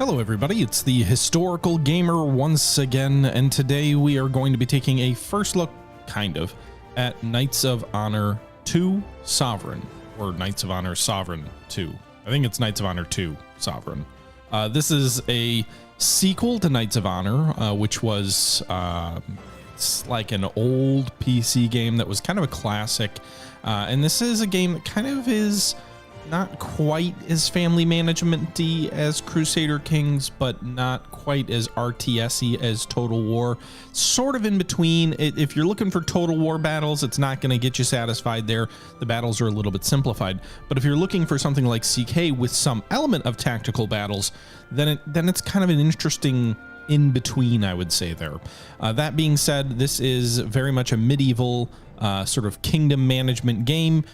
Hello everybody, it's the Historical Gamer once again, and today we are going to be taking a first look, kind of, at Knights of Honor 2 Sovereign, or Knights of Honor Sovereign 2. I think it's Knights of Honor 2 Sovereign. This is a sequel to Knights of Honor, which was it's like an old PC game that was kind of a classic, and this is a game that kind of is not quite as family management-y as Crusader Kings, but not quite as RTS-y as Total War. Sort of in between. If you're looking for Total War battles, it's not going to get you satisfied there. The battles are a little bit simplified. But if you're looking for something like CK with some element of tactical battles, then it's kind of an interesting in-between, I would say there. That being said, this is very much a medieval sort of kingdom management game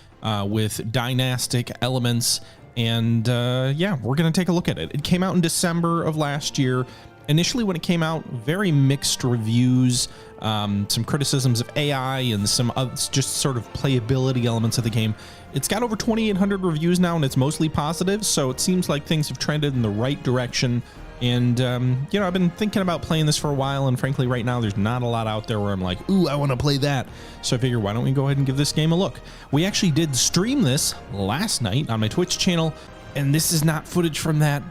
with dynastic elements, and yeah, we're gonna take a look at it. It came out in December of last year. Initially, when it came out, very mixed reviews, some criticisms of AI and some just sort of playability elements of the game. It's got over 2,800 reviews now, and it's mostly positive, so it seems like things have trended in the right direction. And, you know, I've been thinking about playing this for a while, and frankly, right now, there's not a lot out there where I'm like, ooh, I want to play that. So I figure, why don't we go ahead and give this game a look? We actually did stream this last night on my Twitch channel, and this is not footage from that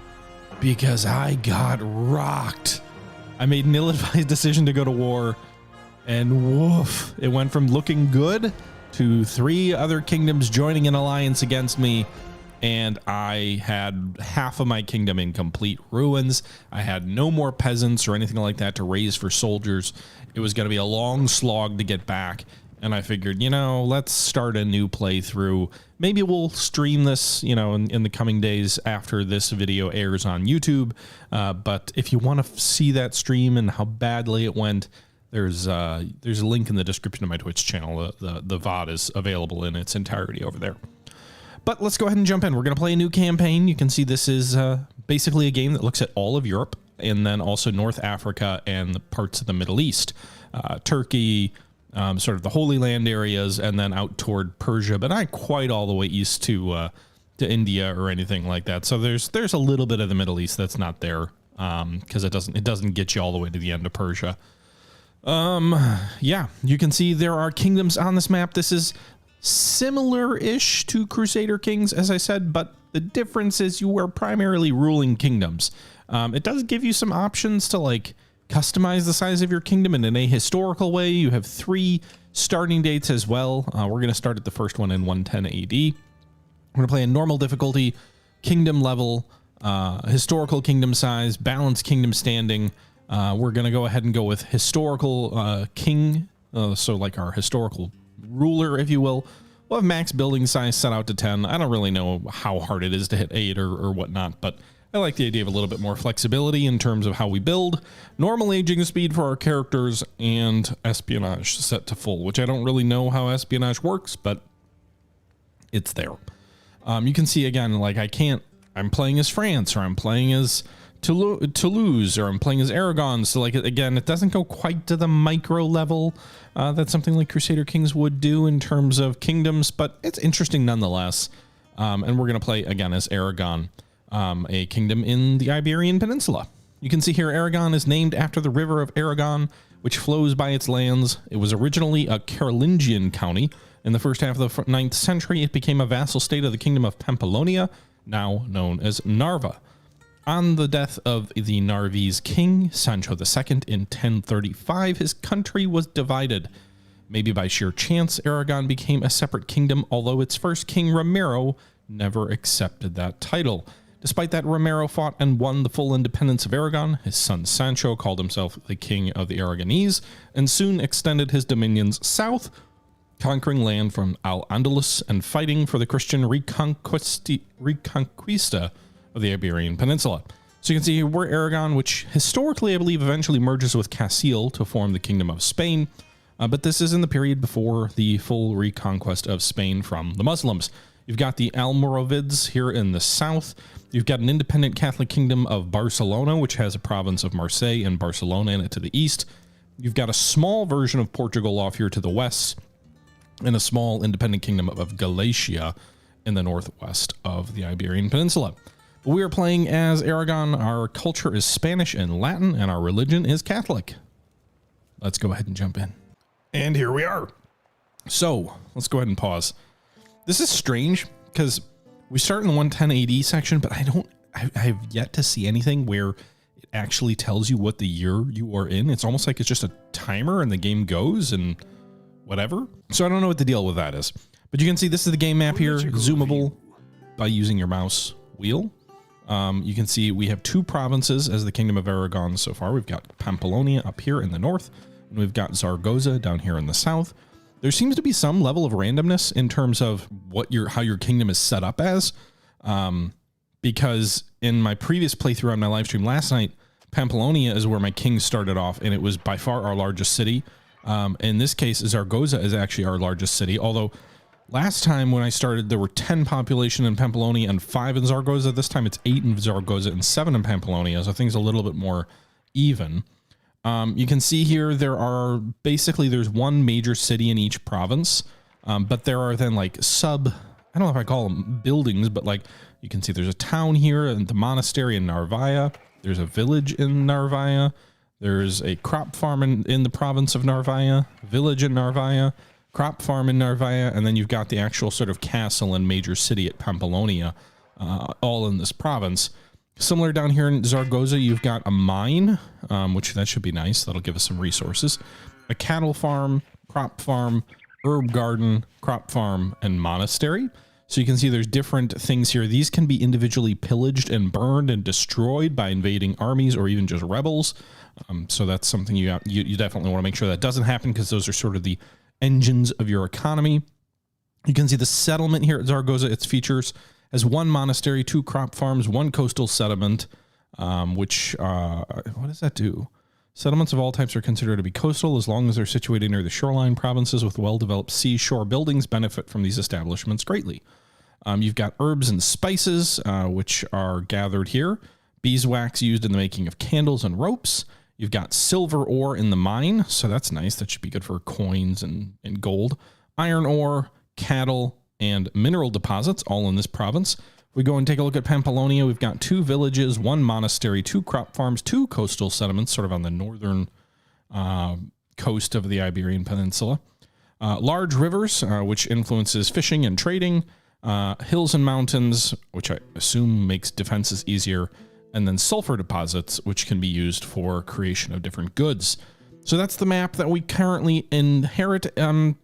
because I got rocked. I made an ill-advised decision to go to war, and woof, it went from looking good to 3 other kingdoms joining an alliance against me. And I had half of my kingdom in complete ruins. I had no more peasants or anything like that to raise for soldiers. It was going to be a long slog to get back. And I figured, you know, let's start a new playthrough. Maybe we'll stream this, you know, in the coming days after this video airs on YouTube. But if you want to see that stream and how badly it went, there's a link in the description of my Twitch channel. The VOD is available in its entirety over there. But let's go ahead and jump in. We're going to play a new campaign. You can see this is basically a game that looks at all of Europe and then also North Africa and the parts of the Middle East. Turkey, sort of the Holy Land areas, and then out toward Persia, but not quite all the way east to India or anything like that. So there's a little bit of the Middle East that's not there because it doesn't get you all the way to the end of Persia. Yeah, you can see there are kingdoms on this map. This is similar-ish to Crusader Kings, as I said, but the difference is you are primarily ruling kingdoms. It does give you some options to like customize the size of your kingdom in a historical way. You have 3 starting dates as well. We're going to start at the first one in 110 AD. We're going to play a normal difficulty, kingdom level, historical kingdom size, balanced kingdom standing. We're going to go ahead and go with historical king, so like our historical ruler, if you will. We'll have max building size set out to 10. I don't really know how hard it is to hit 8 or whatnot, but I like the idea of a little bit more flexibility in terms of how we build. Normal aging speed for our characters, and espionage set to full, which I don't really know how espionage works, but it's there. You can see again, like I'm playing as France, or I'm playing as Toulouse, or I'm playing as Aragon. So like, again, it doesn't go quite to the micro level that something like Crusader Kings would do in terms of kingdoms, but it's interesting nonetheless. And we're going to play again as Aragon, a kingdom in the Iberian Peninsula. You can see here Aragon is named after the river of Aragon, which flows by its lands. It was originally a Carolingian county. In the first half of the 9th century, it became a vassal state of the kingdom of Pampellonia, now known as Narva. On the death of the Narvese king, Sancho II, in 1035, his country was divided. Maybe by sheer chance, Aragon became a separate kingdom, although its first king, Ramiro, never accepted that title. Despite that, Ramiro fought and won the full independence of Aragon. His son Sancho called himself the King of the Aragonese, and soon extended his dominions south, conquering land from Al-Andalus and fighting for the Christian reconquista of the Iberian Peninsula. So you can see here we're Aragon, which historically I believe eventually merges with Castile to form the Kingdom of Spain, but this is in the period before the full reconquest of Spain from the Muslims. You've got the Almoravids here in the south. You've got an independent Catholic kingdom of Barcelona, which has a province of Marseille and Barcelona in it to the east. You've got a small version of Portugal off here to the west, and a small independent kingdom of Galatia in the northwest of the Iberian Peninsula. We are playing as Aragon. Our culture is Spanish and Latin, and our religion is Catholic. Let's go ahead and jump in. And here we are. So let's go ahead and pause. This is strange because we start in the 110 AD section, but I have yet to see anything where it actually tells you what the year you are in. It's almost like it's just a timer and the game goes and whatever. So I don't know what the deal with that is, but you can see this is the game map here, zoomable by using your mouse wheel. You can see we have 2 provinces as the Kingdom of Aragon so far. We've got Pamplona up here in the north, and we've got Zaragoza down here in the south. There seems to be some level of randomness in terms of how your kingdom is set up as, because in my previous playthrough on my live stream last night, Pamplona is where my king started off, and it was by far our largest city. In this case, Zaragoza is actually our largest city, although last time when I started, there were 10 population in Pamplona and 5 in Zaragoza. This time it's 8 in Zaragoza and 7 in Pamplona, so things a little bit more even. You can see here there's one major city in each province, but there are then like I don't know if I call them buildings, but like you can see there's a town here and the monastery in Narvaja. There's a village in Narvaja. There's a crop farm in the province of Narvaja, village in Narvaja, crop farm in Narvaja, and then you've got the actual sort of castle and major city at Pamplona, all in this province. Similar down here in Zaragoza, you've got a mine, which that should be nice. That'll give us some resources. A cattle farm, crop farm, herb garden, crop farm, and monastery. So you can see there's different things here. These can be individually pillaged and burned and destroyed by invading armies or even just rebels. So that's something you definitely want to make sure that doesn't happen, because those are sort of the engines of your economy. You can see the settlement here at Zaragoza. Its features as 1 monastery, 2 crop farms, 1 coastal settlement, what does that do? Settlements of all types are considered to be coastal as long as they're situated near the shoreline. Provinces with well-developed seashore buildings benefit from these establishments greatly. You've got herbs and spices, which are gathered here. Beeswax used in the making of candles and ropes. You've got silver ore in the mine, so that's nice. That should be good for coins and gold. Iron ore, cattle, and mineral deposits, all in this province. If we go and take a look at Pamplona, we've got 2 villages, 1 monastery, 2 crop farms, 2 coastal settlements, sort of on the northern coast of the Iberian Peninsula. Large rivers, which influences fishing and trading. Hills and mountains, which I assume makes defenses easier. And then sulfur deposits, which can be used for creation of different goods. So that's the map that we currently inherit.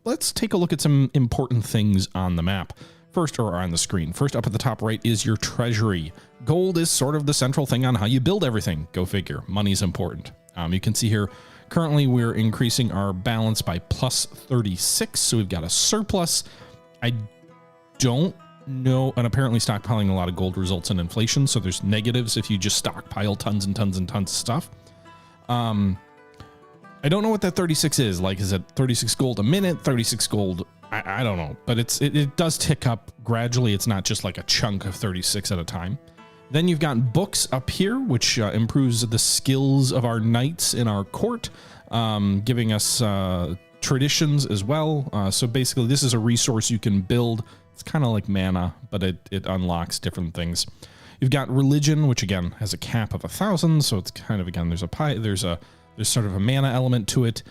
Let's take a look at some important things on the map. First, or on the screen. First, up at the top right is your treasury. Gold is sort of the central thing on how you build everything. Go figure. Money's important. You can see here, currently we're increasing our balance by plus 36. So we've got a surplus. I don't know, and apparently stockpiling a lot of gold results in inflation. So there's negatives if you just stockpile tons and tons and tons of stuff. I don't know what that 36 is. Like, is it 36 gold a minute, 36 gold? I don't know, but it does tick up gradually. It's not just like a chunk of 36 at a time. Then you've got books up here, which improves the skills of our knights in our court, giving us traditions as well. So basically this is a resource you can build. It's kind of like mana, but it unlocks different things. You've got religion, which again has a cap of 1,000. So it's kind of, again, there's sort of a mana element to it.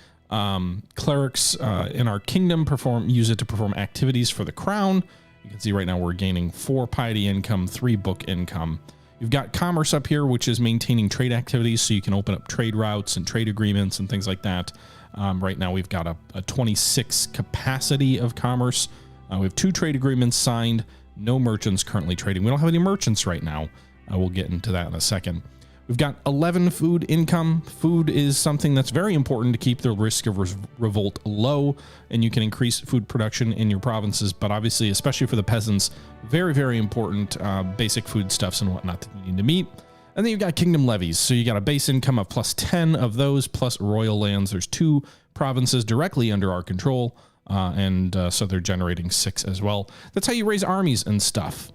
Clerics in our kingdom use it to perform activities for the crown. You can see right now we're gaining 4 piety income, 3 book income. You've got commerce up here, which is maintaining trade activities, so you can open up trade routes and trade agreements and things like that. Right now we've got a 26 capacity of commerce. We have 2 trade agreements signed, no merchants currently trading. We don't have any merchants right now. We'll get into that in a second. We've got 11 food income. Food is something that's very important to keep the risk of revolt low, and you can increase food production in your provinces, but obviously, especially for the peasants, very, very important basic foodstuffs and whatnot that you need to meet. And then you've got kingdom levies. So you got a base income of plus 10 of those, plus royal lands. There's 2 provinces directly under our control, so they're generating 6 as well. That's how you raise armies and stuff.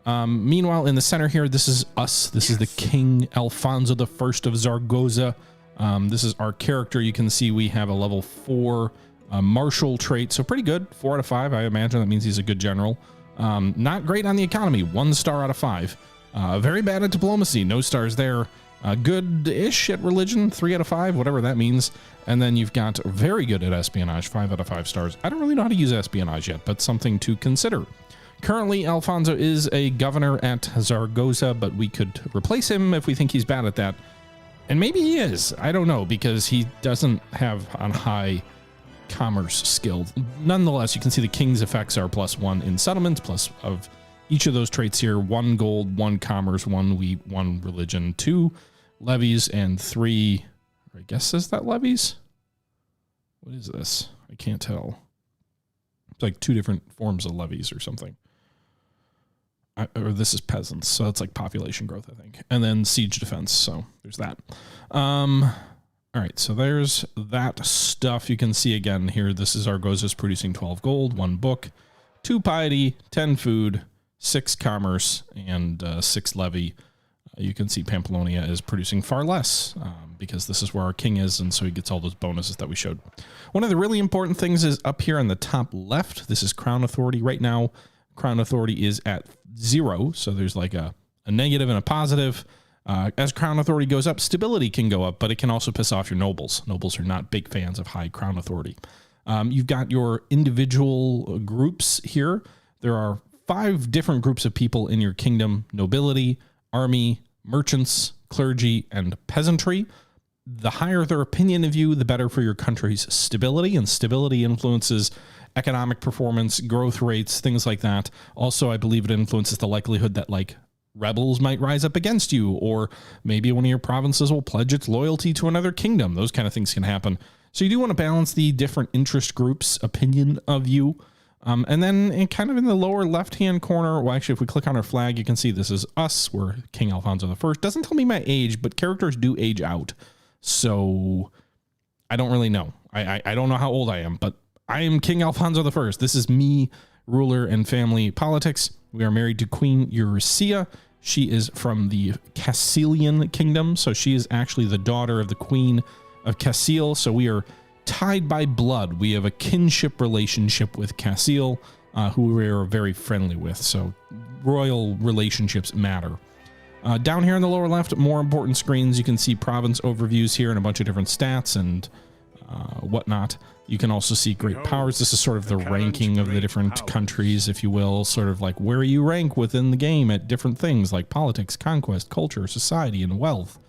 Meanwhile, in the center here, this is us. This is the King Alfonso I of Zaragoza. This is our character. You can see we have a level 4 martial trait, so pretty good. 4 out of 5. I imagine that means he's a good general. Not great on the economy. 1 star out of 5. Very bad at diplomacy, no stars there. Good-ish at religion, 3 out of 5, whatever that means. And then you've got very good at espionage, 5 out of 5 stars. I don't really know how to use espionage yet, but something to consider. Currently, Alfonso is a governor at Zaragoza, but we could replace him if we think he's bad at that. And maybe he is. I don't know, because he doesn't have a high commerce skill. Nonetheless, you can see the king's effects are +1 in settlements, plus of each of those traits here, 1 gold, 1 commerce, 1 wheat, 1 religion, 2 levies, and 3, I guess, is that levies? What is this? I can't tell. It's like 2 different forms of levies or something. Or this is peasants, so it's like population growth, I think. And then siege defense, so there's that. All right, so there's that stuff. You can see again here, this is Argoza's producing 12 gold, 1 book, 2 piety, 10 food, 6 commerce, and 6 levy. You can see Pamplonia is producing far less because this is where our king is, and so he gets all those bonuses that we showed. One of the really important things is up here on the top left. This is Crown Authority. Right now, Crown Authority is at 0, so there's like a negative and a positive. As Crown Authority goes up, stability can go up, but it can also piss off your nobles. Nobles are not big fans of high Crown Authority. You've got your individual groups here. There are 5 different groups of people in your kingdom: nobility, army, merchants, clergy, and peasantry. The higher their opinion of you, the better for your country's stability, and stability influences economic performance, growth rates, things like that. Also, I believe it influences the likelihood that like rebels might rise up against you, or maybe one of your provinces will pledge its loyalty to another kingdom. Those kind of things can happen. So you do want to balance the different interest groups' opinion of you. And then kind of in the lower left-hand corner, well, actually, if we click on our flag, you can see this is us. We're King Alfonso I. Doesn't tell me my age, but characters do age out. So I don't really know. I don't know how old I am, but I am King Alfonso I. This is me, ruler and family politics. We are married to Queen Eurycia. She is from the Castilian kingdom, so she is actually the daughter of the Queen of Castile. So we are tied by blood. We have a kinship relationship with Castile, who we are very friendly with. So royal relationships matter. Down here in the lower left, more important screens, you can see province overviews here and a bunch of different stats and whatnot. You can also see great powers. This is sort of the ranking of the different countries, if you will, sort of like where you rank within the game at different things like politics, conquest, culture, society, and wealth.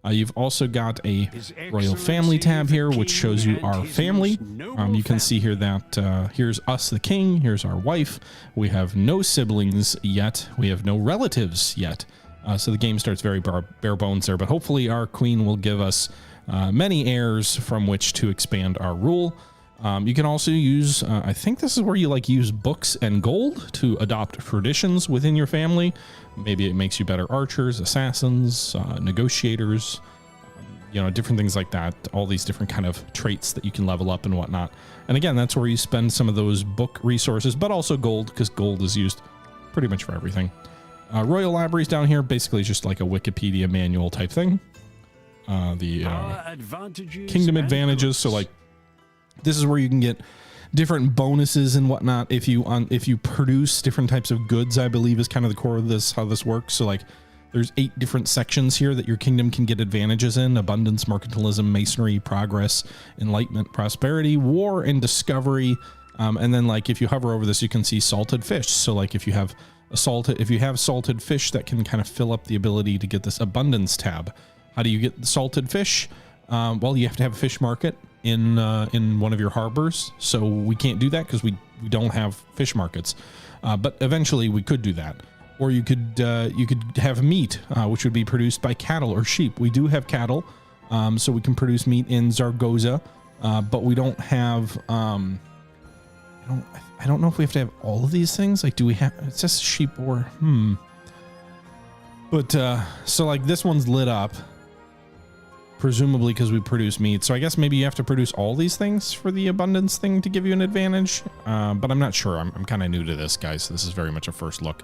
You've also got a royal family tab here, which shows you our family. You can see here that here's us, the king. Here's our wife. We have no siblings yet. We have no relatives yet. So the game starts very bare bones there, but hopefully our queen will give us many heirs from which to expand our rule. You can also use, I think this is where you like use books and gold to adopt traditions within your family. Maybe it makes you better archers, assassins, negotiators, you know, different things like that. All these different kind of traits that you can level up and whatnot. And again, that's where you spend some of those book resources, but also gold, because gold is used pretty much for everything. Royal libraries down here, basically just like a Wikipedia manual type thing. Kingdom advantages, so like this is where you can get different bonuses and whatnot if you produce different types of goods, I believe is kind of the core of this, how this works. So like there's 8 different sections here that your kingdom can get advantages in: abundance, mercantilism, masonry, progress, enlightenment, prosperity, war, and discovery. And then like if you hover over this, you can see salted fish. So like if you have salted fish, that can kind of fill up the ability to get this abundance tab. How do you get the salted fish? Well, you have to have a fish market in one of your harbors. So we can't do that because we don't have fish markets. But eventually we could do that. Or you could have meat, which would be produced by cattle or sheep. We do have cattle, so we can produce meat in Zaragoza, but we don't have. I don't know if we have to have all of these things. Like, do we have? It says sheep or But so like this one's lit up, presumably because we produce meat. So I guess maybe you have to produce all these things for the abundance thing to give you an advantage. But I'm not sure. I'm kind of new to this, guys. So this is very much a first look.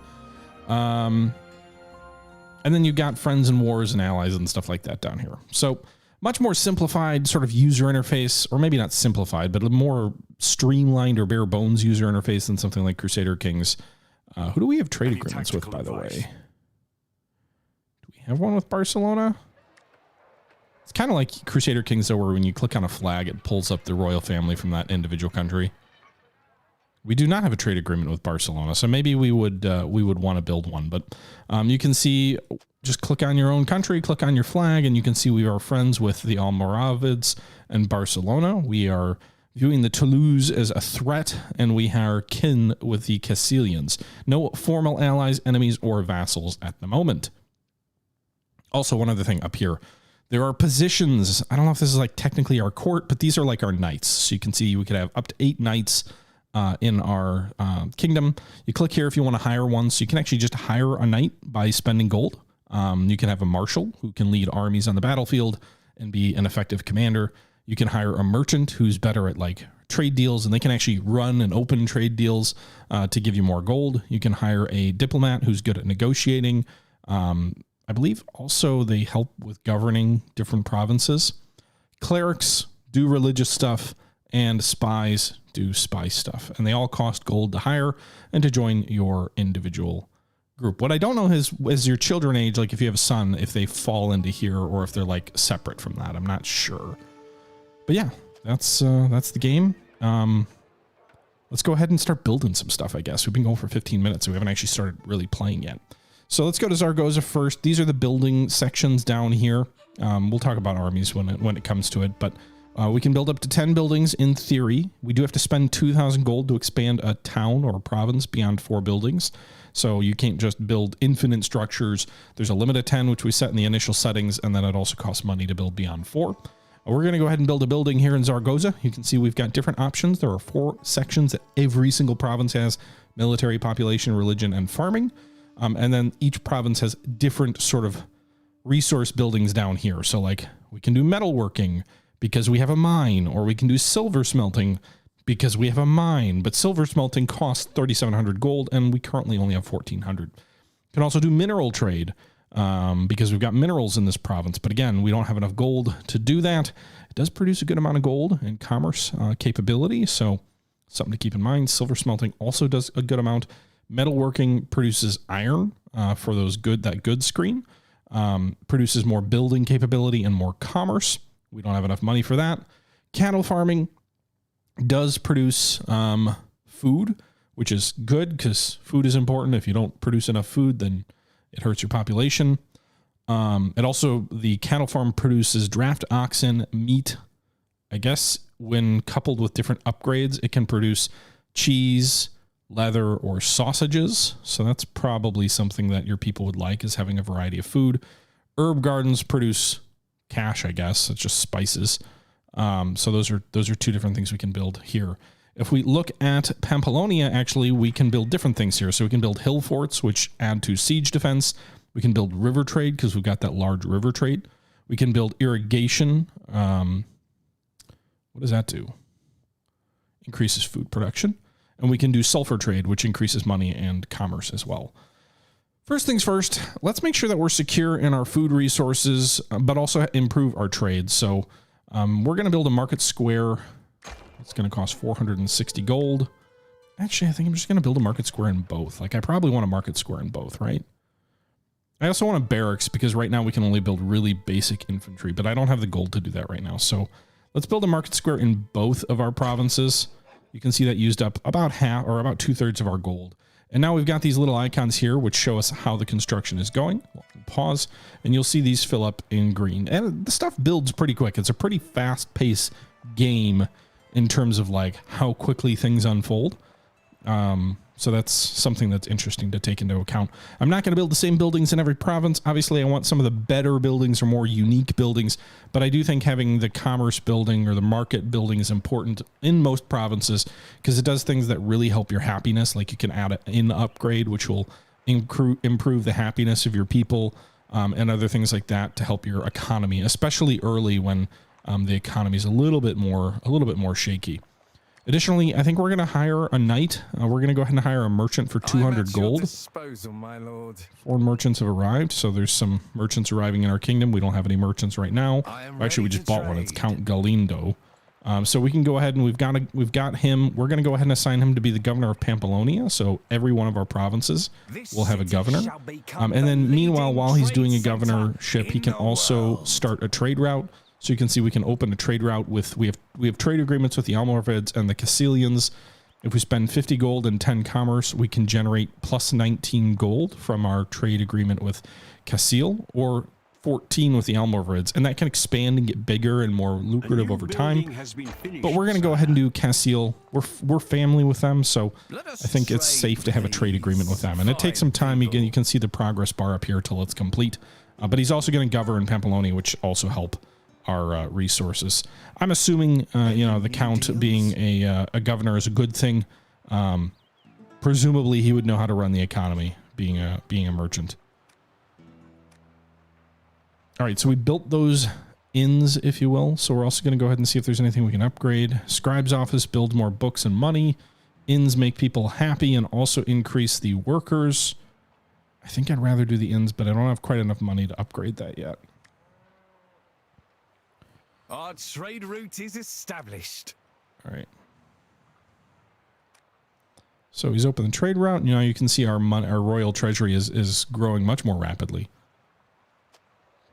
And then you've got friends and wars and allies and stuff like that down here. So much more simplified sort of user interface, or maybe not simplified, but a more streamlined or bare bones user interface than something like Crusader Kings. Who do we have trade agreements with, by the way? have one with Barcelona? It's kind of like Crusader Kings, though, where when you click on a flag, it pulls up the royal family from that individual country. We do not have a trade agreement with Barcelona, so maybe we would want to build one. But you can see, just click on your own country, click on your flag, and you can see we are friends with the Almoravids and Barcelona. We are viewing the Toulouse as a threat, and we are kin with the Castilians. No formal allies, enemies, or vassals at the moment. Also, one other thing up here. There are positions. I don't know if this is like technically our court, but these are like our knights. So you can see we could have up to 8 knights in our kingdom. You click here if you want to hire one. So you can actually just hire a knight by spending gold. You can have a marshal who can lead armies on the battlefield and be an effective commander. You can hire a merchant who's better at like trade deals, and they can actually run and open trade deals to give you more gold. You can hire a diplomat who's good at negotiating. I believe also they help with governing different provinces. Clerics do religious stuff, and spies do spy stuff. And they all cost gold to hire and to join your individual group. What I don't know is your children age, like if you have a son, if they fall into here or if they're like separate from that. I'm not sure. But yeah, that's the game. Let's go ahead and start building some stuff, I guess. We've been going for 15 minutes, so we haven't actually started really playing yet. So let's go to Zaragoza first. These are the building sections down here. We'll talk about armies when it comes to it, but we can build up to 10 buildings in theory. We do have to spend 2,000 gold to expand a town or a province beyond 4 buildings. So you can't just build infinite structures. There's a limit of 10, which we set in the initial settings, and then it also costs money to build beyond 4. We're going to go ahead and build a building here in Zaragoza. You can see we've got different options. There are 4 sections that every single province has: military, population, religion, and farming. And then each province has different sort of resource buildings down here. So like we can do metalworking because we have a mine, or we can do silver smelting because we have a mine, but silver smelting costs 3,700 gold, and we currently only have 1,400. Can also do mineral trade because we've got minerals in this province, but again, we don't have enough gold to do that. It does produce a good amount of gold and commerce capability, so something to keep in mind. Silver smelting also does a good amount. Metalworking produces iron for that goods screen, produces more building capability and more commerce. We don't have enough money for that. Cattle farming does produce food, which is good because food is important. If you don't produce enough food, then it hurts your population. The cattle farm produces draft oxen, meat. I guess when coupled with different upgrades, it can produce cheese, leather, or sausages. So that's probably something that your people would like, is having a variety of food. Herb gardens produce cash, I guess. It's just spices. So those are 2 different things we can build here. If we look at Pampellonia, actually, we can build different things here. So we can build hill forts, which add to siege defense. We can build river trade because we've got that large river trade. We can build irrigation. What does that do? Increases food production. And we can do sulfur trade, which increases money and commerce as well. First things first, let's make sure that we're secure in our food resources, but also improve our trade. So we're going to build a market square. It's going to cost 460 gold. Actually, I think I'm just going to build a market square in both. Like, I probably want a market square in both, right? I also want a barracks because right now we can only build really basic infantry, but I don't have the gold to do that right now. So let's build a market square in both of our provinces. You can see that used up about half or about 2/3 of our gold. And now we've got these little icons here, which show us how the construction is going. We'll pause, and you'll see these fill up in green. And the stuff builds pretty quick. It's a pretty fast-paced game in terms of like how quickly things unfold. So that's something that's interesting to take into account. I'm not going to build the same buildings in every province. Obviously, I want some of the better buildings or more unique buildings, but I do think having the commerce building or the market building is important in most provinces because it does things that really help your happiness. Like you can add an inn upgrade, which will improve the happiness of your people, and other things like that to help your economy, especially early when the economy is a little bit more shaky. Additionally, I think we're going to hire a knight. We're going to go ahead and hire a merchant for 200 gold. Disposal, my lord. 4 merchants have arrived, so there's some merchants arriving in our kingdom. We don't have any merchants right now. Actually, we just bought one. It's Count Galindo. So we can go ahead and we've got him. We're going to go ahead and assign him to be the governor of Pampalonia. So every one of our provinces will have a governor. And then meanwhile, while he's doing a governorship, he can also start a trade route. So you can see we can open a trade route with, we have trade agreements with the Almoravids and the Castilians. If we spend 50 gold and 10 commerce, we can generate plus 19 gold from our trade agreement with Castile, or 14 with the Almoravids, and that can expand and get bigger and more lucrative over time. But we're going to go ahead and do Castile. We're family with them, so I think it's safe to have a trade agreement with them. And it takes some time. You can see the progress bar up here till it's complete. But he's also going to govern Pampalonia, which also help our resources. I'm assuming, you know, the Count being a governor is a good thing. Presumably, he would know how to run the economy, being a merchant. All right, so we built those inns, if you will. So we're also going to go ahead and see if there's anything we can upgrade. Scribe's office builds more books and money. Inns make people happy and also increase the workers. I think I'd rather do the inns, but I don't have quite enough money to upgrade that yet. Our trade route is established. All right. So he's opened the trade route. You know, you can see our royal treasury is growing much more rapidly.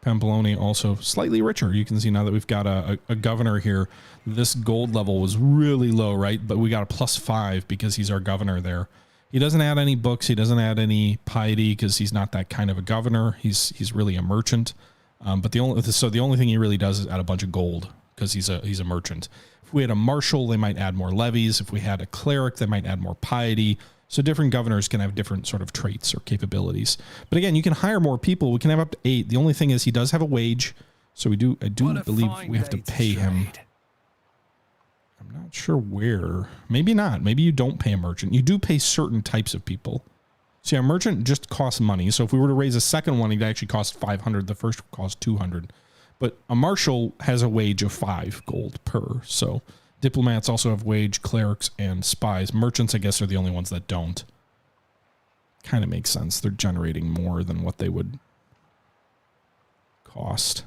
Pampalonia also slightly richer. You can see now that we've got a governor here. This gold level was really low, right? But we got a +5 because he's our governor there. He doesn't add any books. He doesn't add any piety because he's not that kind of a governor. He's really a merchant. But the only thing he really does is add a bunch of gold because he's a merchant. If we had a marshal, they might add more levies. If we had a cleric, they might add more piety. So different governors can have different sort of traits or capabilities. But again, you can hire more people. We can have up to 8. The only thing is he does have a wage. So I do believe we have to pay him. I'm not sure where. Maybe not. Maybe you don't pay a merchant. You do pay certain types of people. See, a merchant just costs money. So if we were to raise a second one, it'd actually cost 500. The first would cost 200. But a marshal has a wage of 5 gold per. So diplomats also have wage, clerics, and spies. Merchants, I guess, are the only ones that don't. Kind of makes sense. They're generating more than what they would cost.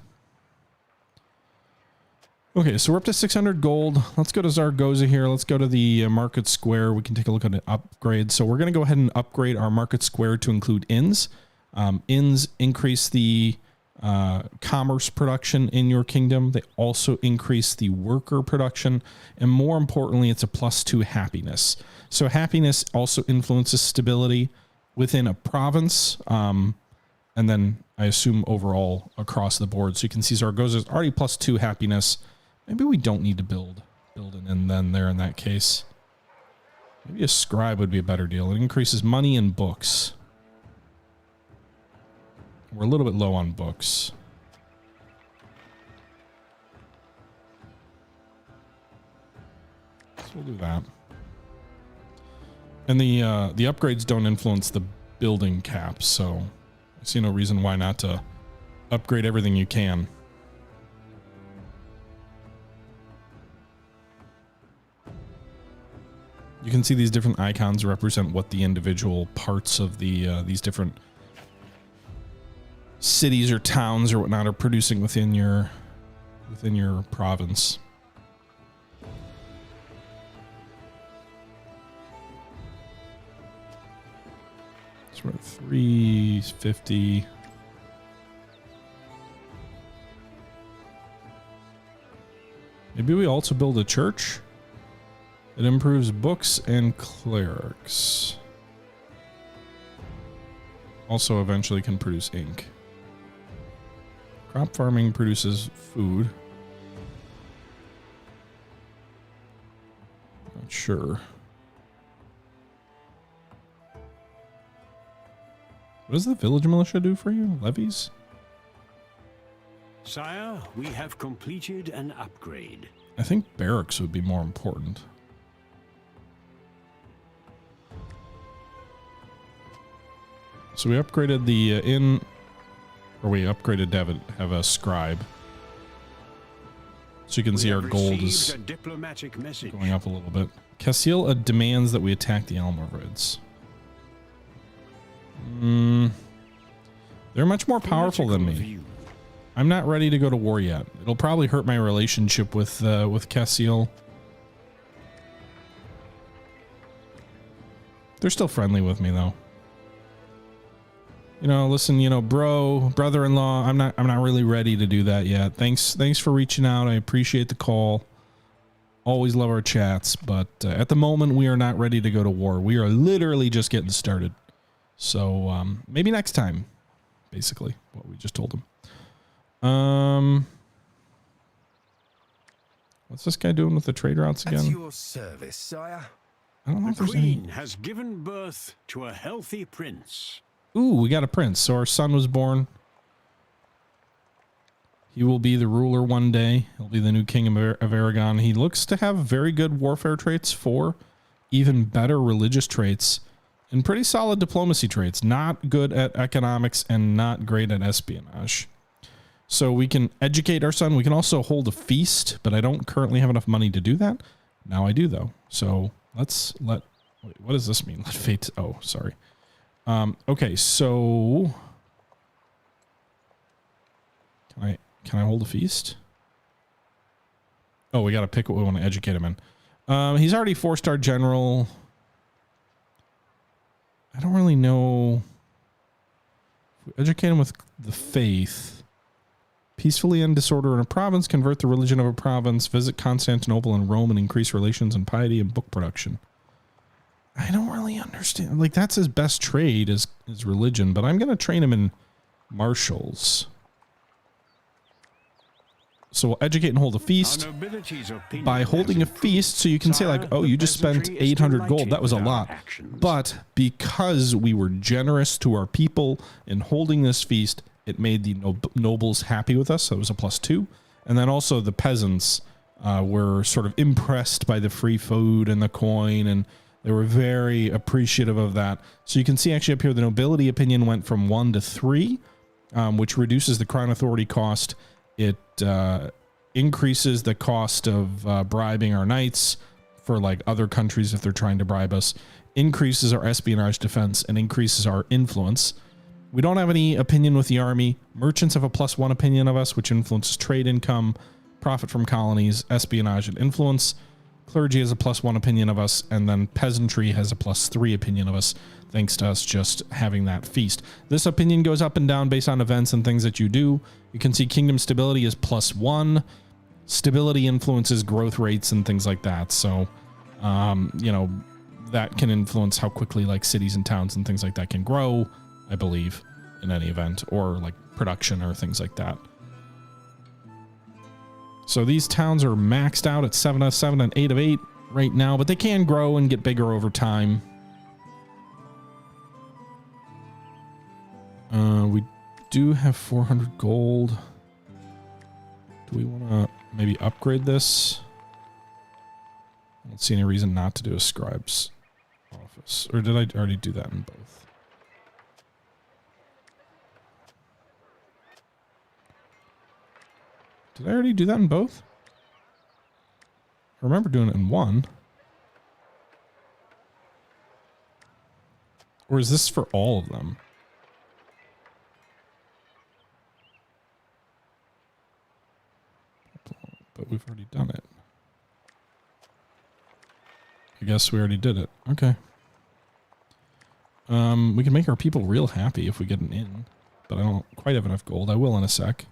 Okay, so we're up to 600 gold. Let's go to Zaragoza here. Let's go to the market square. We can take a look at an upgrade. So we're going to go ahead and upgrade our market square to include inns. Inns increase the commerce production in your kingdom. They also increase the worker production, and more importantly, it's a +2 happiness. So happiness also influences stability within a province, and then I assume overall across the board. So you can see Zaragoza is already +2 happiness. Maybe we don't need to build an inn then there in that case. Maybe a scribe would be a better deal. It increases money and books. We're a little bit low on books. So we'll do that. And the upgrades don't influence the building cap, so I see no reason why not to upgrade everything you can. You can see these different icons represent what the individual parts of the these different cities or towns or whatnot are producing within your province. So we're at 350. Maybe we also build a church. It improves books and clerics. Also eventually can produce ink. Crop farming produces food. Not sure. What does the village militia do for you? Levies? Sire, we have completed an upgrade. I think barracks would be more important. So we upgraded the inn, or we upgraded to have a scribe. So you can see our gold is going up a little bit. Castile demands that we attack the Almoravids. They're much more powerful than me. I'm not ready to go to war yet. It'll probably hurt my relationship with Cassiel. They're still friendly with me though. You know, listen, you know, brother-in-law, I'm not really ready to do that yet. Thanks for reaching out. I appreciate the call. Always love our chats, but at the moment we are not ready to go to war. We are literally just getting started. So maybe next time, basically, what we just told him. What's this guy doing with the trade routes again? At your service, sire. I don't know if The there's any. queen has given birth to a healthy prince. Ooh, we got a prince. So our son was born. He will be the ruler one day. He'll be the new king of Aragon. He looks to have very good warfare traits, 4, even better religious traits, and pretty solid diplomacy traits. Not good at economics and not great at espionage. So we can educate our son. We can also hold a feast, but I don't currently have enough money to do that. Now I do though. So wait, what does this mean? Let fate. Oh, sorry. Okay, so can I hold a feast? Oh, we got to pick what we want to educate him in. He's already 4-star general. I don't really know. If we educate him with the faith, peacefully end disorder in a province, convert the religion of a province, visit Constantinople and Rome, and increase relations and piety and book production. I don't really understand. Like, that's his best trade is religion, but I'm going to train him in martials. So we'll educate and hold a feast. By holding a feast, so you can say like, oh, you just spent 800 gold. That was a lot. But because we were generous to our people in holding this feast, it made the nobles happy with us. So it was a +2. And then also the peasants were sort of impressed by the free food and the coin, and they were very appreciative of that. So you can see actually up here, the nobility opinion went from 1 to 3, which reduces the crown authority cost. It increases the cost of bribing our knights for like other countries if they're trying to bribe us, increases our espionage defense, and increases our influence. We don't have any opinion with the army. Merchants have a +1 opinion of us, which influences trade income, profit from colonies, espionage, and influence. Clergy has a +1 opinion of us, and then peasantry has a +3 opinion of us, thanks to us just having that feast. This opinion goes up and down based on events and things that you do. You can see kingdom stability is +1. Stability influences growth rates and things like that. So, you know, that can influence how quickly like cities and towns and things like that can grow, I believe, in any event, or like production or things like that. So these towns are maxed out at 7 of 7 and 8 of 8 right now, but they can grow and get bigger over time. We do have 400 gold. Do we want to maybe upgrade this? I don't see any reason not to do a scribe's office. Or did I already do that in both? Did I already do that in both? I remember doing it in one. Or is this for all of them? But we've already done it. I guess we already did it. Okay. We can make our people real happy if we get an inn, but I don't quite have enough gold. I will in a sec.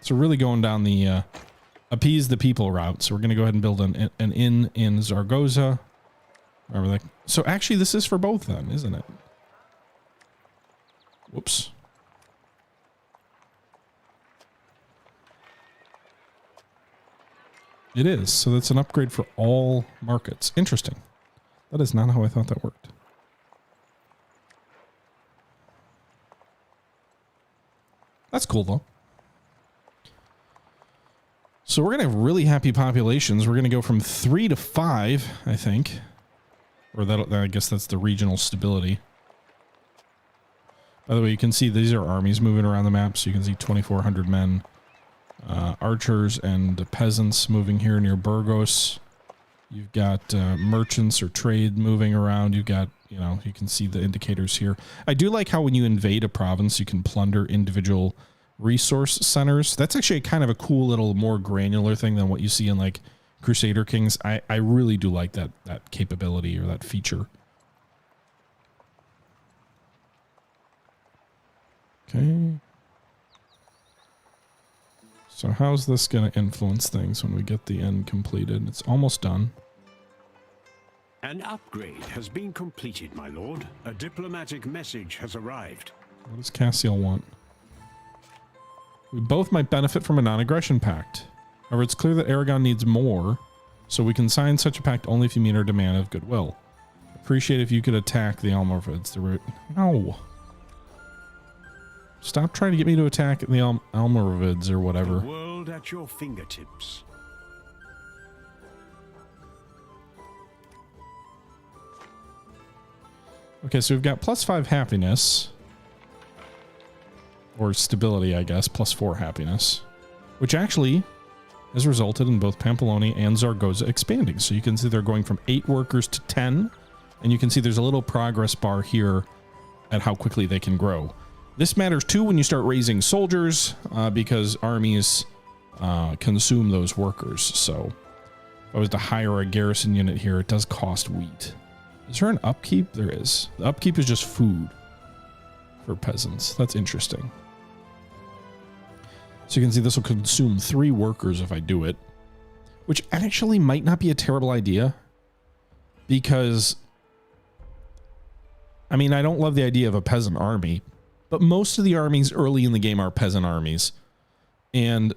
So we're really going down the appease the people route. So we're going to go ahead and build an inn in Zaragoza. Remember that. So actually this is for both then, isn't it? Whoops. It is. So that's an upgrade for all markets. Interesting. That is not how I thought that worked. That's cool though. So we're going to have really happy populations. We're going to go from 3 to 5, I think. Or that, I guess that's the regional stability. By the way, you can see these are armies moving around the map. So you can see 2,400 men. Archers and peasants moving here near Burgos. You've got merchants or trade moving around. You've got you know, you can see the indicators here. I do like how when you invade a province, you can plunder individual resource centers. That's actually kind of a cool little more granular thing than what you see in like Crusader Kings. I really do like that capability or that feature. Okay. So how's this going to influence things when we get the end completed? It's almost done. An upgrade has been completed, my lord. A diplomatic message has arrived. What does Cassiel want? We both might benefit from a non-aggression pact. However, it's clear that Aragon needs more, so we can sign such a pact only if you meet our demand of goodwill. Appreciate if you could attack the Almoravids. No. Stop trying to get me to attack the Almoravids or whatever. The world at your fingertips. Okay, so we've got +5 happiness. Or stability, I guess, +4 happiness. Which actually has resulted in both Pamplona and Zaragoza expanding. So you can see they're going from 8 workers to 10. And you can see there's a little progress bar here at how quickly they can grow. This matters too when you start raising soldiers, because armies consume those workers. So if I was to hire a garrison unit here, it does cost wheat. Is there an upkeep? There is. The upkeep is just food for peasants. That's interesting. So you can see this will consume 3 workers if I do it, which actually might not be a terrible idea because, I mean, I don't love the idea of a peasant army, but most of the armies early in the game are peasant armies. And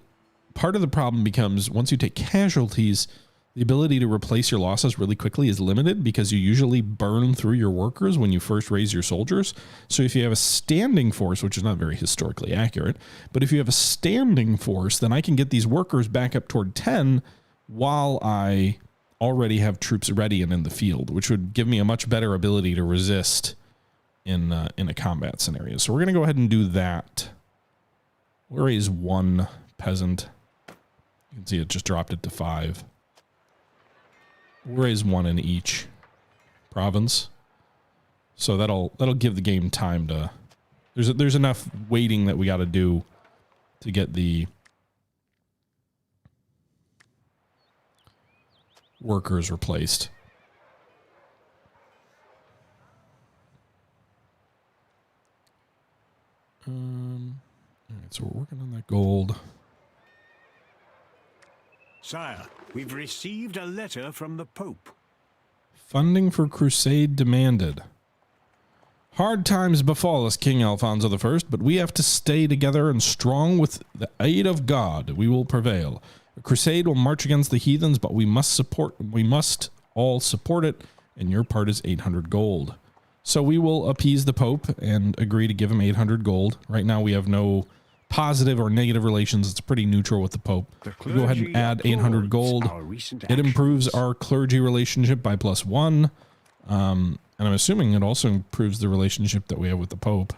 part of the problem becomes once you take casualties, the ability to replace your losses really quickly is limited because you usually burn through your workers when you first raise your soldiers. So if you have a standing force, which is not very historically accurate, but if you have a standing force, then I can get these workers back up toward 10 while I already have troops ready and in the field, which would give me a much better ability to resist in a combat scenario. So we're going to go ahead and do that. We'll raise 1 peasant. You can see it just dropped it to 5. We'll raise 1 in each province. So that'll give the game time to, there's enough waiting that we got to do to get the workers replaced. All right, so we're working on that gold. Sire, we've received a letter from the Pope. Funding for crusade demanded. Hard times befall us, King Alfonso I, but we have to stay together and strong with the aid of God. We will prevail. A crusade will march against the heathens, but we must all support it, and your part is 800 gold. So we will appease the Pope and agree to give him 800 gold. Right now we have no positive or negative relations. It's pretty neutral with the Pope. We go ahead and add 800 gold. It improves our clergy relationship by +1. And I'm assuming it also improves the relationship that we have with the Pope.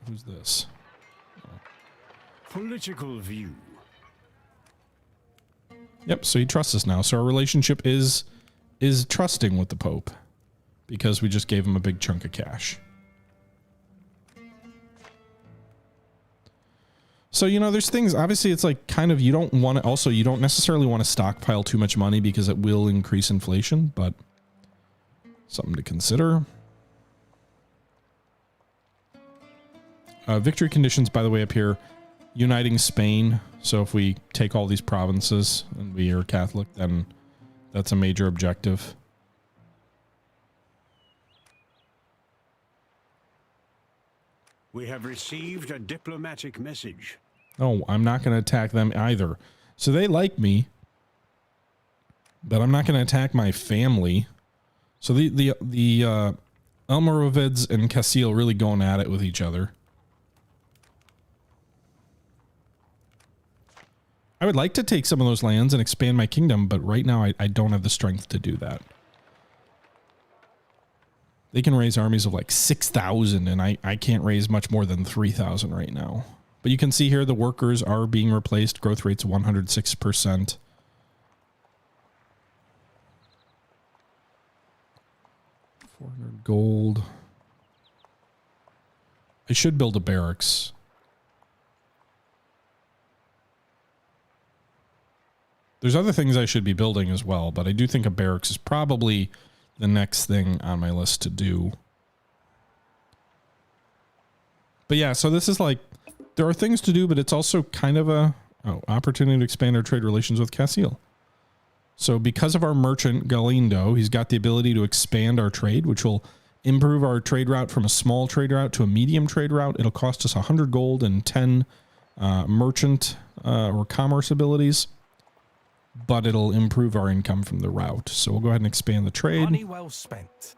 Who's this? Political view. Yep, so he trusts us now. So our relationship is trusting with the Pope because we just gave him a big chunk of cash. So, you know, there's things, obviously it's like kind of, you don't want to, also you don't necessarily want to stockpile too much money because it will increase inflation, but something to consider. Victory conditions, by the way, up here, uniting Spain. So if we take all these provinces and we are Catholic, then that's a major objective. We have received a diplomatic message. Oh, I'm not going to attack them either. So they like me, but I'm not going to attack my family. So the Almoravids and Castiel really going at it with each other. I would like to take some of those lands and expand my kingdom, but right now I don't have the strength to do that. They can raise armies of like 6,000, and I can't raise much more than 3,000 right now. But you can see here the workers are being replaced. Growth rate's 106%. 400 gold. I should build a barracks. There's other things I should be building as well, but I do think a barracks is probably the next thing on my list to do. But yeah, so this is like, there are things to do, but it's also kind of a opportunity to expand our trade relations with Castile. So because of our merchant Galindo, he's got the ability to expand our trade, which will improve our trade route from a small trade route to a medium trade route. It'll cost us 100 gold and 10 merchant or commerce abilities, but it'll improve our income from the route. So we'll go ahead and expand the trade. Money well spent.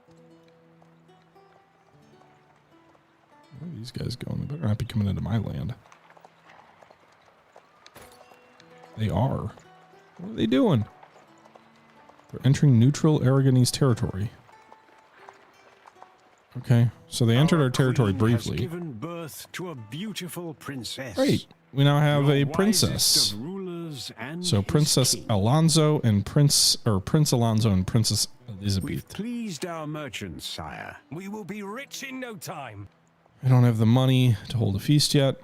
Where are these guys going? They better not be coming into my land. They are. What are they doing? They're entering neutral Aragonese territory. Okay, so they entered our territory briefly. Given birth to a beautiful princess. Great. We now have a Your princess. wisest of rulers and So his Princess king. Alonso and Prince Alonso and Princess We've Elizabeth. pleased our merchants, sire. We will be rich in no time. I don't have the money to hold a feast yet.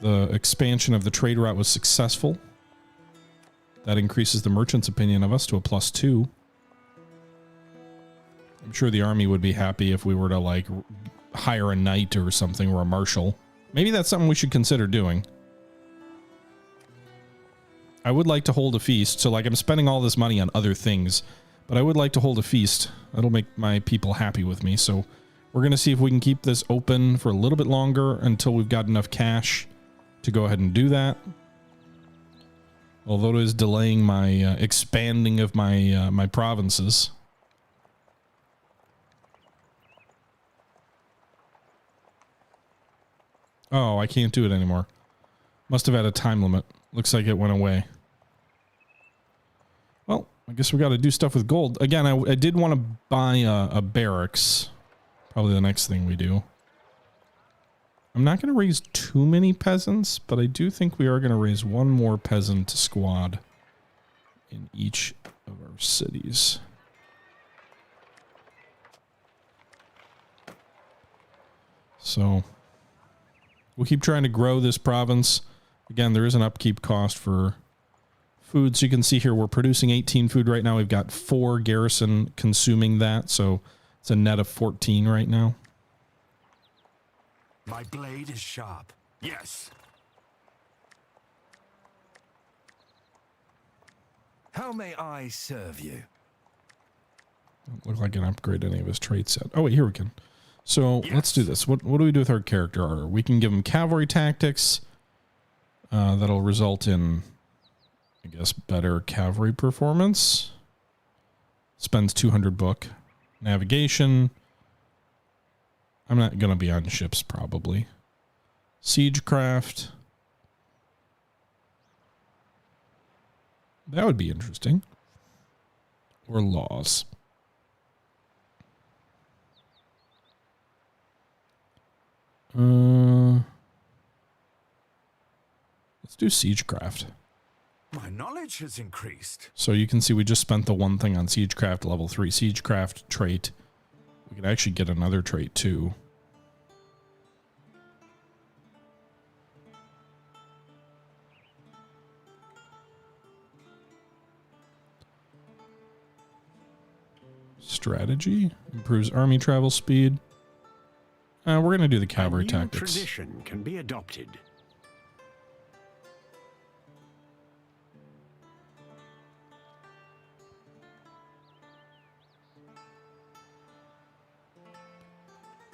The expansion of the trade route was successful. That increases the merchant's opinion of us to a +2. I'm sure the army would be happy if we were to like hire a knight or something or a marshal. Maybe that's something we should consider doing. I would like to hold a feast. So like I'm spending all this money on other things, but I would like to hold a feast. That'll make my people happy with me. So we're going to see if we can keep this open for a little bit longer until we've got enough cash to go ahead and do that. Although it is delaying my expanding of my my provinces. Oh, I can't do it anymore. Must have had a time limit. Looks like it went away. Well, I guess we got to do stuff with gold. Again, I did want to buy a barracks. Probably the next thing we do. I'm not going to raise too many peasants, but I do think we are going to raise one more peasant squad in each of our cities. So we'll keep trying to grow this province. Again, there is an upkeep cost for food. So you can see here we're producing 18 food right now. We've got 4 garrison consuming that. So it's a net of 14 right now. My blade is sharp. Yes. How may I serve you? Don't look like I can upgrade any of his trait set. Oh, wait, here we can. So let's do this. What do we do with our character order? We can give him cavalry tactics. That'll result in, I guess, better cavalry performance. Spends 200 book. Navigation. I'm not going to be on ships, probably. Siegecraft. That would be interesting. Or laws. Let's do Siegecraft. My knowledge has increased. So you can see we just spent the one thing on Siegecraft level 3. Siegecraft trait. We could actually get another trait too. Strategy improves army travel speed. We're going to do the cavalry A new tactics. tradition can be adopted.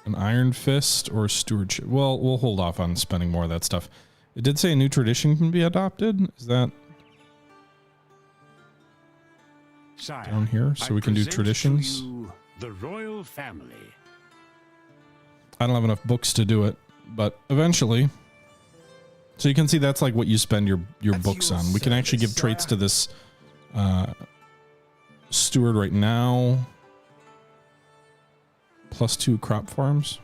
An iron fist or stewardship. Well, we'll hold off on spending more of that stuff. It did say a new tradition can be adopted. Is that Sire, down here? So we can do present to traditions. you the royal family. I don't have enough books to do it, but eventually. So you can see that's like what you spend your At books your on. We can actually give service, traits sire. to this steward right now. +2 crop farms.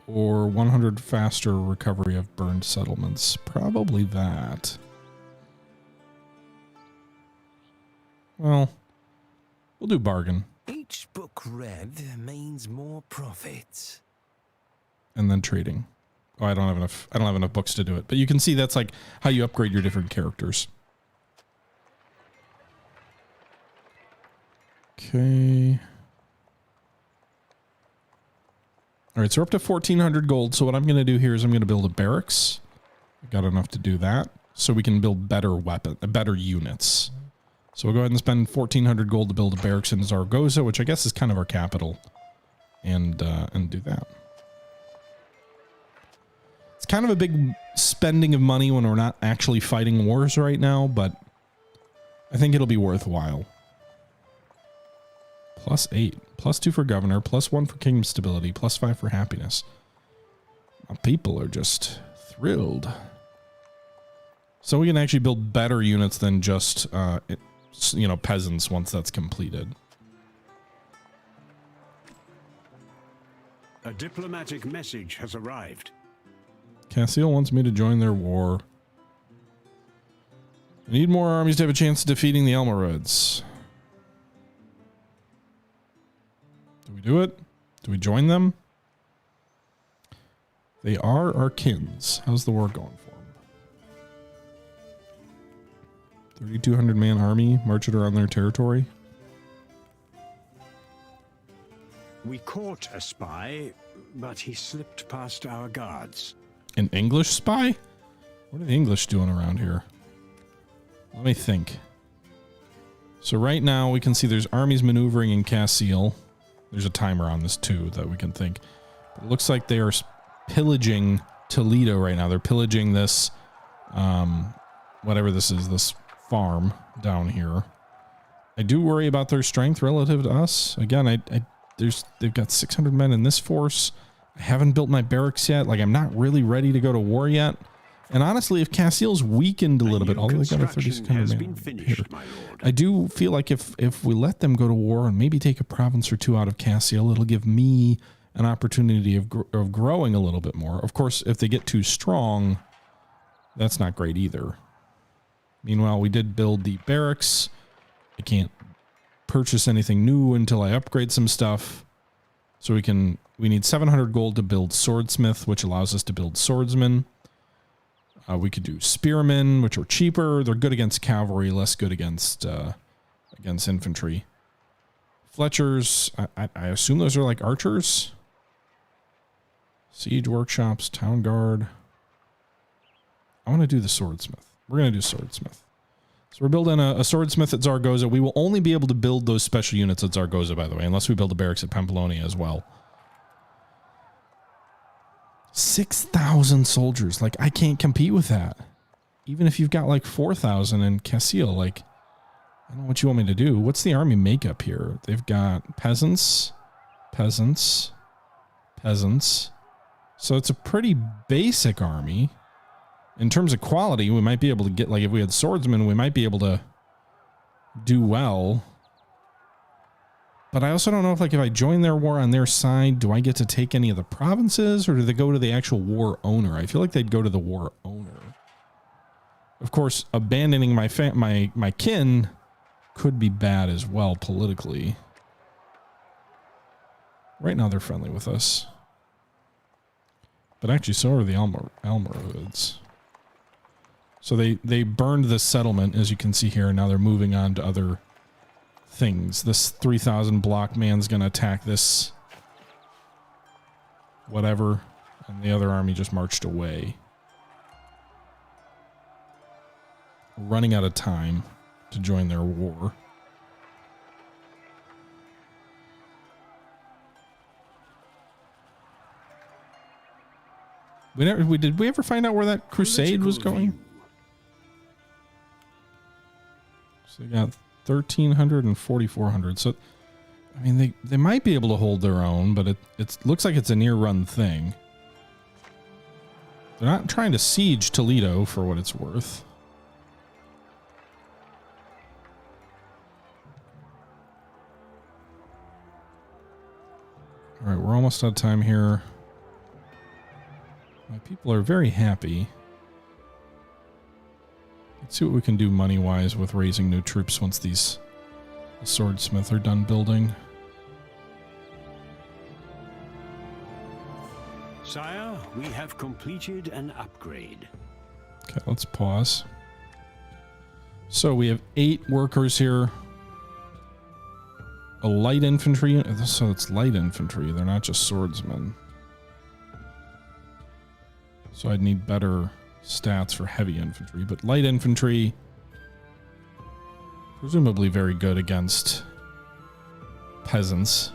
Or 100 faster recovery of burned settlements. Probably that. Well, we'll do bargain. Eat Each book read means more profits. And then trading. Oh, I don't have enough books to do it. But you can see that's like how you upgrade your different characters. Okay. All right, so we're up to 1,400 gold. So what I'm going to do here is I'm going to build a barracks. I've got enough to do that. So we can build better units. So we'll go ahead and spend 1,400 gold to build a barracks in Zaragoza, which I guess is kind of our capital. And do that. It's kind of a big spending of money when we're not actually fighting wars right now, but I think it'll be worthwhile. +8, +2 for governor, +1 for kingdom stability, +5 for happiness. My people are just thrilled. So we can actually build better units than just, peasants once that's completed. A diplomatic message has arrived. Castile wants me to join their war. I need more armies to have a chance of defeating the Almoravids. Do we do it? Do we join them? They are our kins. How's the war going for them? 3,200 man army, march it around their territory. We caught a spy, but he slipped past our guards. An English spy? What are the English doing around here? Let me think. So right now we can see there's armies maneuvering in Castile. There's a timer on this too that we can think. But it looks like they are pillaging Toledo right now. They're pillaging this, whatever this is, this farm down here. I do worry about their strength relative to us. Again, they've got 600 men in this force. I haven't built my barracks yet. Like, I'm not really ready to go to war yet. And honestly, if Castile's weakened a little bit, although they got a 3,600 men here, I do feel like if we let them go to war and maybe take a province or two out of Castile, it'll give me an opportunity of growing a little bit more. Of course, if they get too strong, that's not great either. Meanwhile, we did build the barracks. I can't purchase anything new until I upgrade some stuff. So we need 700 gold to build swordsmith, which allows us to build swordsmen. We could do spearmen, which are cheaper. They're good against cavalry, less good against infantry. Fletchers, I assume those are like archers. Siege workshops, town guard. I want to do the swordsmith. We're going to do swordsmith. So we're building a swordsmith at Zaragoza. We will only be able to build those special units at Zaragoza, by the way, unless we build a barracks at Pamplona as well. 6,000 soldiers. Like, I can't compete with that. Even if you've got like 4,000 in Castile, like, I don't know what you want me to do. What's the army makeup here? They've got peasants, peasants, peasants. So it's a pretty basic army. In terms of quality, we might be able to get, like, if we had swordsmen, we might be able to do well. But I also don't know if, like, if I join their war on their side, do I get to take any of the provinces, or do they go to the actual war owner? I feel like they'd go to the war owner. Of course, abandoning my kin could be bad as well politically. Right now, they're friendly with us. But actually, so are the Almoravids. So they burned this settlement, as you can see here, and now they're moving on to other things. This 3,000 block man's going to attack this whatever, and the other army just marched away. Running out of time to join their war. Did we ever find out where that crusade was going? So they got 1,300 and 4,400. So, I mean, they might be able to hold their own, but it looks like it's a near-run thing. They're not trying to siege Toledo for what it's worth. All right, we're almost out of time here. My people are very happy. Let's see what we can do money-wise with raising new troops once these swordsmiths are done building. We have completed an upgrade. Okay, let's pause. So we have 8 workers here. A light infantry. So it's light infantry. They're not just swordsmen. So I'd need better stats for heavy infantry. But light infantry, presumably very good against peasants.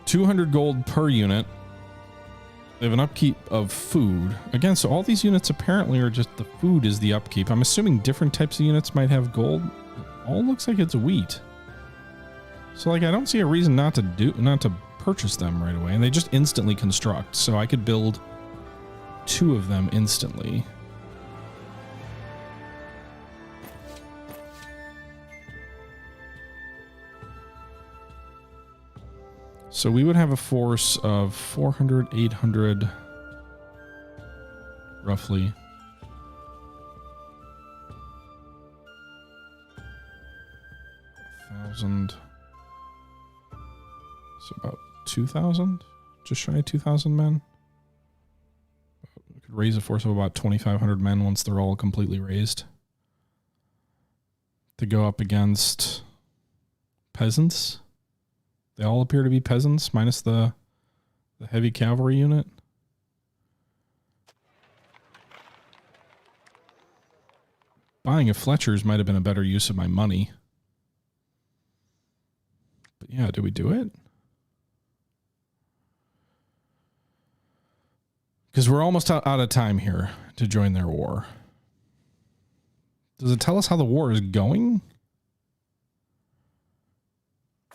$200 gold per unit. They have an upkeep of food. Again, so all these units apparently are just the food is the upkeep. I'm assuming different types of units might have gold. It all looks like it's wheat. So like I don't see a reason not to purchase them right away. And they just instantly construct. So I could build 2 of them instantly. So we would have a force of 400, 800, roughly. $1,000. So about 2,000, just shy of 2,000 men. We could raise a force of about 2,500 men once they're all completely raised. To go up against peasants. They all appear to be peasants, minus the heavy cavalry unit. Buying a Fletcher's might have been a better use of my money. But yeah, do we do it? Because we're almost out of time here to join their war. Does it tell us how the war is going?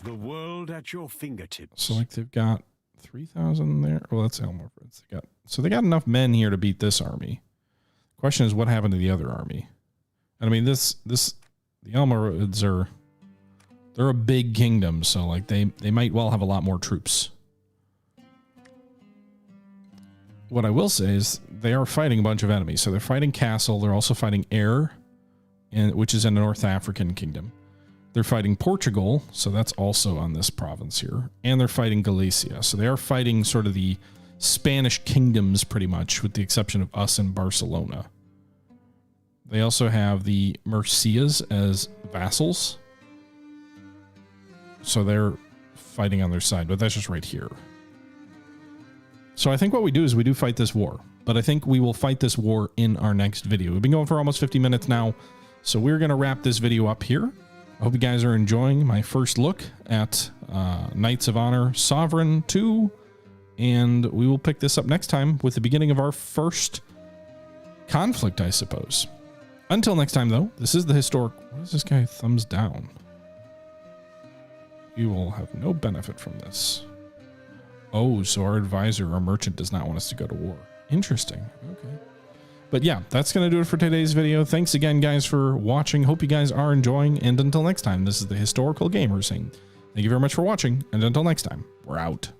The world at your fingertips. So like they've got 3,000 there. Well, that's Elmer. They got enough men here to beat this army. Question is, what happened to the other army? And I mean, the Elmerids they're a big kingdom, so like they might well have a lot more troops. What I will say is they are fighting a bunch of enemies. So they're fighting Castle. They're also fighting Air, which is in a North African kingdom. They're fighting Portugal, so that's also on this province here. And they're fighting Galicia. So they are fighting sort of the Spanish kingdoms pretty much, with the exception of us and Barcelona. They also have the Murcias as vassals. So they're fighting on their side, but that's just right here. So I think what we do is we do fight this war. But I think we will fight this war in our next video. We've been going for almost 50 minutes now. So we're going to wrap this video up here. I hope you guys are enjoying my first look at Knights of Honor Sovereign 2. And we will pick this up next time with the beginning of our first conflict, I suppose. Until next time, though, this is the historic... What is this guy? Thumbs down. You will have no benefit from this. Oh, so our advisor, our merchant, does not want us to go to war. Interesting. Okay. But yeah, that's going to do it for today's video. Thanks again, guys, for watching. Hope you guys are enjoying. And until next time, this is the Historical Gamer saying thank you very much for watching. And until next time, we're out.